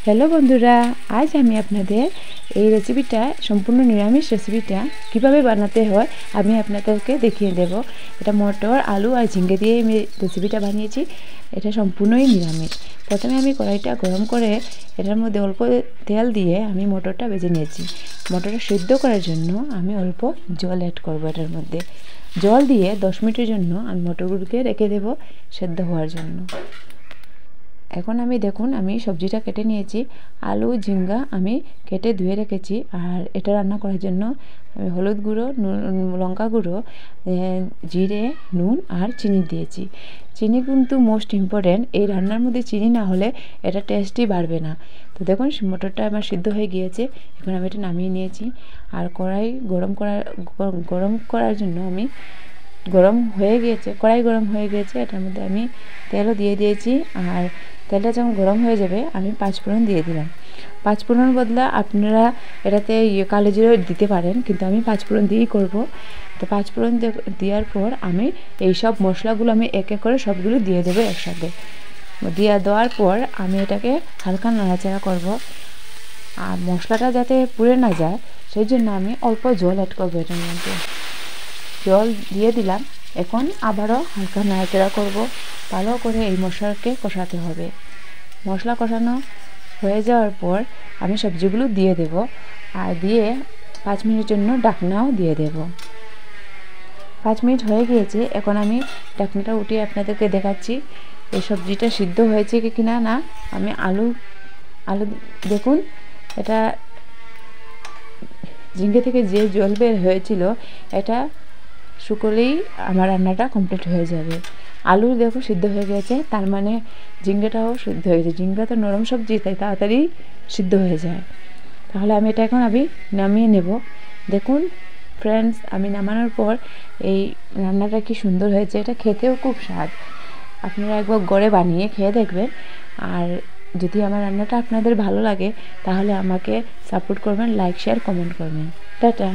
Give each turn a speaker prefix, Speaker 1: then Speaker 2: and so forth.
Speaker 1: Hello বন্ধুরা, আজ আমি আপনাদের এই রেসিপিটা সম্পূর্ণ নিরামিষ রেসিপিটা কিভাবে বানাতে হয় আমি আপনাদেরকে দেখিয়ে দেব। এটা মটর, আলু আর ঝিঙ্গে দিয়ে আমি রেসিপিটা বানিয়েছি। এটা সম্পূর্ণই নিরামিষ। প্রথমে আমি কড়াইটা গরম করে এটার মধ্যে অল্প তেল দিয়ে আমি মটরটা ভেজে নিয়েছি। মটরটা সিদ্ধ করার জন্য আমি অল্প জল অ্যাড করবো। এটার মধ্যে জল দিয়ে 10 মিনিটের জন্য আমি মটরগুলোকে রেখে দেব সেদ্ধ হওয়ার জন্য। এখন আমি দেখুন আমি সবজিটা কেটে নিয়েছি। আলু ঝিঙ্গা আমি কেটে ধুয়ে রেখেছি। আর এটা রান্না করার জন্য আমি হলুদ গুঁড়ো, লঙ্কা গুঁড়ো, জিরে, নুন আর চিনি দিয়েছি। চিনি কিন্তু মোস্ট ইম্পর্ট্যান্ট। এই রান্নার মধ্যে চিনি না হলে এটা টেস্টই বাড়বে না। তো দেখুন মটরটা আমার সিদ্ধ হয়ে গিয়েছে। এখন আমি এটা নামিয়ে নিয়েছি। আর কড়াই গরম করার জন্য আমি কড়াই গরম হয়ে গিয়েছে। এটার মধ্যে আমি তেলও দিয়ে দিয়েছি। আর তেলটা যখন গরম হয়ে যাবে আমি পাঁচফোড়ন দিয়ে দিলাম। পাঁচফোড়ন বদলে আপনারা এটাতে কালো জিরে দিতে পারেন, কিন্তু আমি পাঁচফোড়ন দিয়েই করব। তো পাঁচফোড়ন দেওয়ার পর আমি এই সব মশলাগুলো আমি এক এক করে সবগুলো দিয়ে দেবো একসাথে। দেওয়ার পর আমি এটাকে হালকা নাড়াচাড়া করব। আর মশলাটা যাতে পুড়ে না যায় সেই জন্য আমি অল্প জল অ্যাড করবো। এটার মধ্যে জল দিয়ে দিলাম। এখন আবারও হালকা নাড়াচাড়া করব। ভালো করে এই মশলাকে কষাতে হবে। মশলা কষানো হয়ে যাওয়ার পর আমি সবজিগুলো দিয়ে দেব। আর দিয়ে 5 মিনিটের জন্য ঢাকনাও দিয়ে দেব। 5 মিনিট হয়ে গিয়েছে। এখন আমি ঢাকনাটা উঠিয়ে আপনাদেরকে দেখাচ্ছি এই সবজিটা সিদ্ধ হয়েছে কি না। না, আমি আলু দেখুন, এটা ঝিঙ্গে থেকে যে জল বের হয়েছিল এটা শুকলেই আমার রান্নাটা কমপ্লিট হয়ে যাবে। আলু দেখো সিদ্ধ হয়ে গেছে, তার মানে ঝিঙ্গাটাও সিদ্ধ হয়ে গেছে। ঝিঙ্গা তো নরম সবজি, তাই তাড়াতাড়ি সিদ্ধ হয়ে যায়। তাহলে আমি এটা এখন নামিয়ে নেব। দেখুন ফ্রেন্ডস, আমি নামানোর পর এই রান্নাটা কি সুন্দর হয়েছে। এটা খেতেও খুব স্বাদ। আপনারা একবার ঘরে বানিয়ে খেয়ে দেখবেন। আর যদি আমার রান্নাটা আপনাদের ভালো লাগে তাহলে আমাকে সাপোর্ট করবেন, লাইক শেয়ার কমেন্ট করবেন। টাটা।